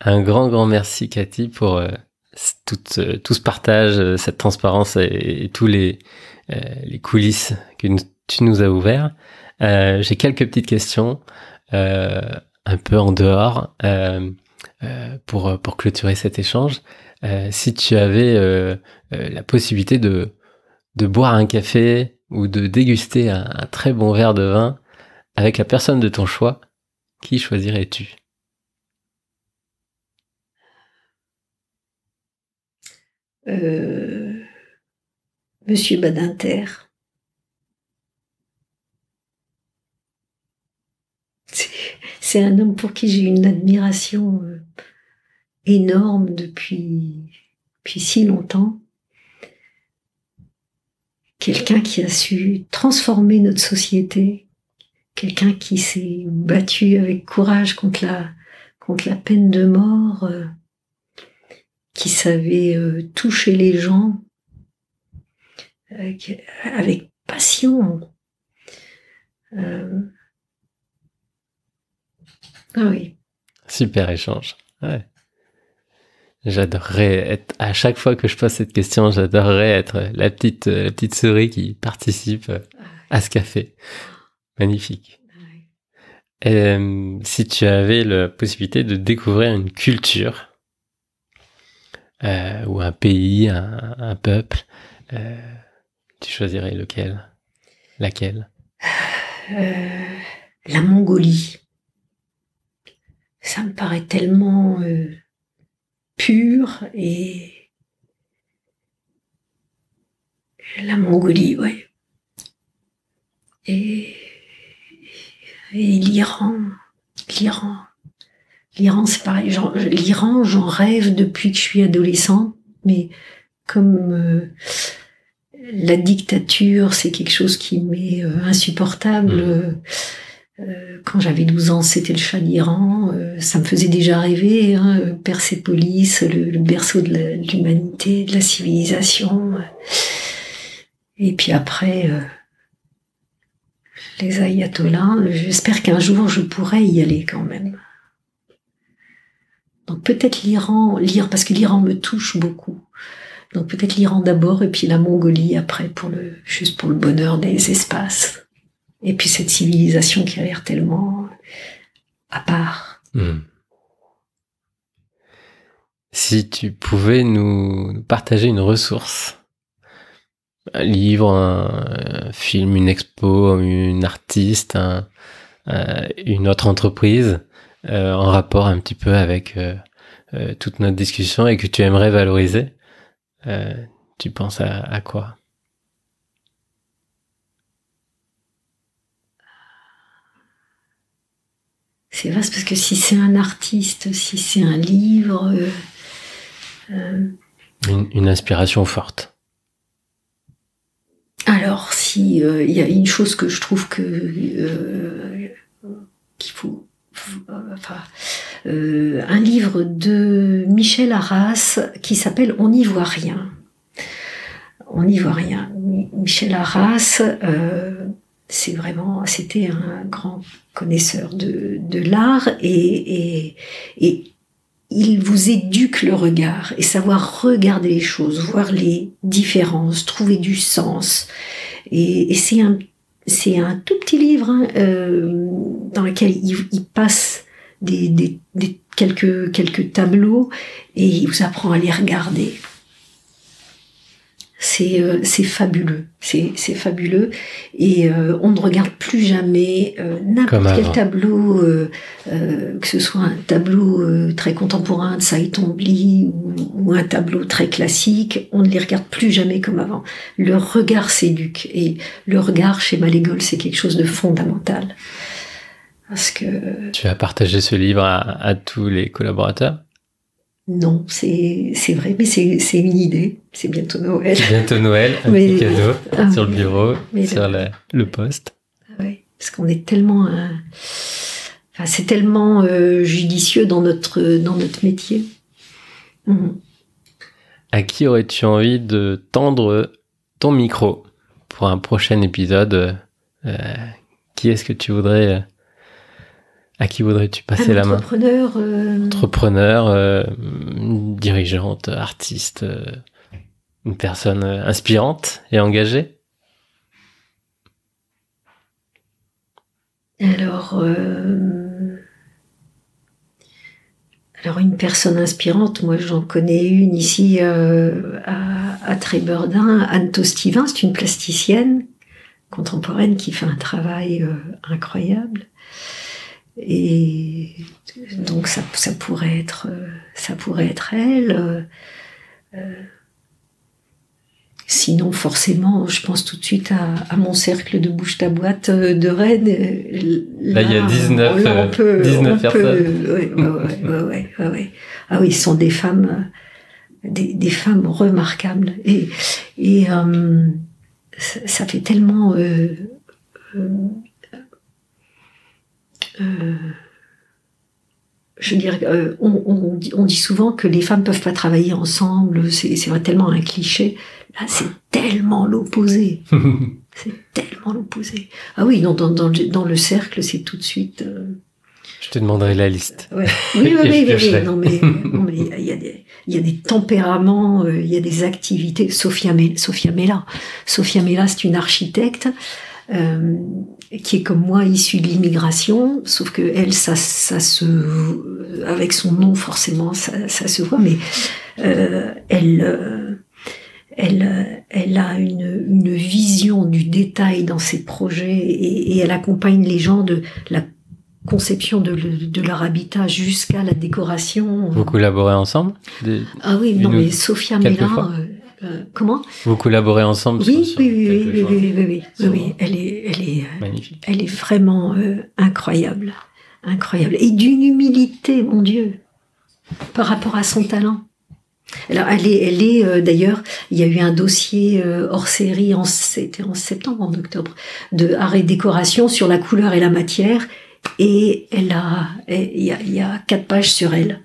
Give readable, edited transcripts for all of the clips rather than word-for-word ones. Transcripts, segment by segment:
Un grand merci, Cathy, pour tout ce partage, cette transparence et tous les coulisses que tu nous as ouverts. J'ai quelques petites questions, un peu en dehors, pour clôturer cet échange. Si tu avais la possibilité de boire un café ou de déguster un très bon verre de vin avec la personne de ton choix, qui choisirais-tu? Monsieur Badinter. C'est un homme pour qui j'ai une admiration énorme depuis si longtemps. Quelqu'un qui a su transformer notre société, quelqu'un qui s'est battu avec courage contre la peine de mort, qui savait toucher les gens avec passion. Ah oui. Super échange. Ouais. J'adorerais être, à chaque fois que je pose cette question, j'adorerais être la petite souris qui participe à ce café. Magnifique. Et, si tu avais la possibilité de découvrir une culture, ou un pays, un peuple, tu choisirais lequel? Laquelle? La Mongolie. Ça me paraît tellement pur et la Mongolie, ouais. Et l'Iran, c'est pareil. L'Iran, j'en rêve depuis que je suis adolescente, mais comme la dictature, c'est quelque chose qui m'est insupportable. Quand j'avais 12 ans, c'était le Shah d'Iran. Ça me faisait déjà rêver, hein, Persépolis, le berceau de l'humanité, de la civilisation. Et puis après, les ayatollahs, j'espère qu'un jour je pourrai y aller quand même. Donc peut-être l'Iran, parce que l'Iran me touche beaucoup. Donc peut-être l'Iran d'abord et puis la Mongolie après, juste pour le bonheur des espaces. Et puis cette civilisation qui a l'air tellement à part. Si tu pouvais nous partager une ressource, un livre, un film, une expo, une artiste, une autre entreprise, en rapport un petit peu avec toute notre discussion et que tu aimerais valoriser, tu penses à quoi? C'est vaste parce que si c'est un artiste, si c'est un livre... Une inspiration forte. Alors, si il y a une chose que je trouve qu'il faut... un livre de Michel Arras qui s'appelle « On n'y voit rien ». On n'y voit rien. Michel Arras... c'était un grand connaisseur de l'art et il vous éduque le regard et savoir regarder les choses, voir les différences, trouver du sens. Et c'est un tout petit livre dans lequel il passe quelques tableaux et il vous apprend à les regarder. C'est fabuleux, c'est fabuleux et on ne regarde plus jamais n'importe quel tableau, que ce soit un tableau très contemporain de Saïd Tombli ou un tableau très classique, on ne les regarde plus jamais comme avant. Le regard s'éduque et le regard chez Malégol, c'est quelque chose de fondamental. Parce que... Tu as partagé ce livre à tous les collaborateurs? Non, c'est vrai, mais c'est une idée. C'est bientôt Noël. Bientôt Noël, un petit cadeau sur le bureau, sur le poste. Ah ouais, parce qu'on est tellement... c'est tellement judicieux dans notre métier. À qui aurais-tu envie de tendre ton micro pour un prochain épisode? Qui est-ce que tu voudrais À qui voudrais-tu passer la main? Entrepreneur, dirigeante, artiste, une personne inspirante et engagée? Alors une personne inspirante, moi j'en connais une ici à Trébeurdin, Anne Tostivin, c'est une plasticienne contemporaine qui fait un travail incroyable. Et donc ça pourrait être elle. Sinon, forcément, je pense tout de suite à mon cercle de bouche ta boîte de Rennes. Là, il y a 19 personnes. Ouais. Ah oui, ce sont des femmes, des femmes remarquables. Et ça fait tellement... je dirais, on dit souvent que les femmes peuvent pas travailler ensemble, c'est tellement un cliché. Là, c'est tellement l'opposé. C'est tellement l'opposé. Ah oui, dans le cercle, c'est tout de suite... Je te demanderai la liste. Ouais. Oui. Non, mais il y a des tempéraments, il y a des activités. Sophia Mella, c'est une architecte qui est comme moi issue de l'immigration, sauf que elle, ça se, avec son nom forcément, ça se voit, mais elle a une vision du détail dans ses projets et elle accompagne les gens de la conception de leur habitat jusqu'à la décoration. Vous collaborez ensemble? Ah oui, non mais Sophia Mella, comment? Vous collaborez ensemble? Oui. Elle est magnifique. Elle est vraiment incroyable. Et d'une humilité, mon Dieu, par rapport à son talent. Alors, elle est d'ailleurs, il y a eu un dossier hors série, c'était en septembre, en octobre, de art et décoration sur la couleur et la matière, et il y a 4 pages sur elle.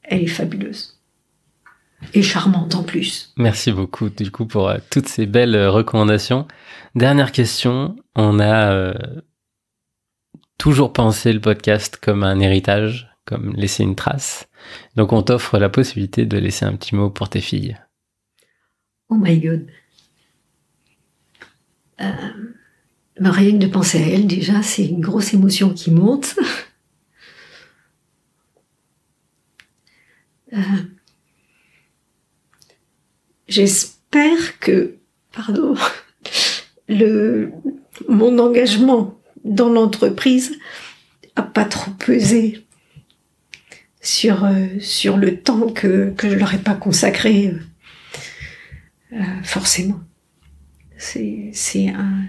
Elle est fabuleuse. Et charmante en plus. Merci beaucoup, du coup, pour toutes ces belles recommandations. Dernière question, on a toujours pensé le podcast comme un héritage, comme laisser une trace. Donc, on t'offre la possibilité de laisser un petit mot pour tes filles. Oh my God. Rien que de penser à elle, déjà, c'est une grosse émotion qui monte. J'espère que, mon engagement dans l'entreprise a pas trop pesé sur le temps que je leur ai pas consacré, forcément. C'est un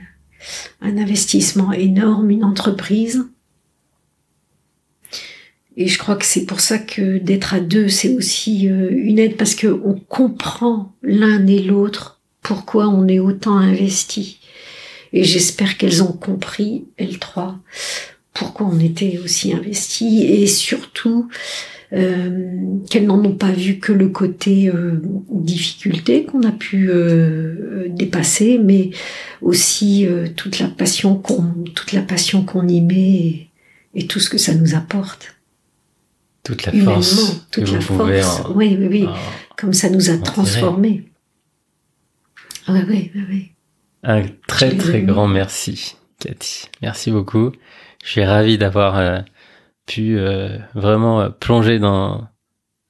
investissement énorme, une entreprise. Et je crois que c'est pour ça que d'être à 2, c'est aussi une aide, parce qu'on comprend l'un et l'autre pourquoi on est autant investi. Et j'espère qu'elles ont compris, elles 3, pourquoi on était aussi investis, et surtout qu'elles n'en ont pas vu que le côté difficulté qu'on a pu dépasser, mais aussi toute la passion qu'on y met et tout ce que ça nous apporte. Toute la force. Toute la force. Oui. Comme ça nous a transformés. Oui. Un très très grand merci, Cathy. Merci beaucoup. Je suis ravi d'avoir pu vraiment plonger dans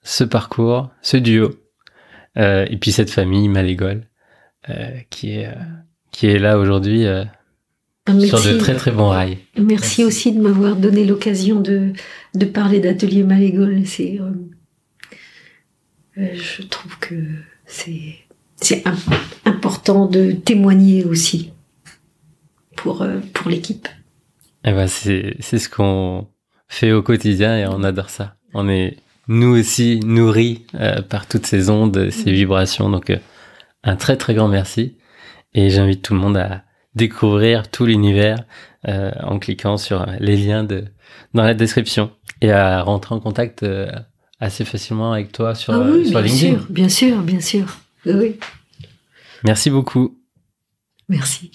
ce parcours, ce duo, et puis cette famille Malégol qui est là aujourd'hui sur de très très bons rails. Merci aussi de m'avoir donné l'occasion de parler d'Atelier Malégol. Je trouve que c'est important de témoigner aussi pour l'équipe. Eh ben c'est ce qu'on fait au quotidien et on adore ça. On est nous aussi nourris par toutes ces ondes, ces vibrations. Donc un très très grand merci. Et j'invite tout le monde à découvrir tout l'univers en cliquant sur les liens dans la description et à rentrer en contact assez facilement avec toi sur LinkedIn. Bien sûr. Oui. Merci beaucoup. Merci.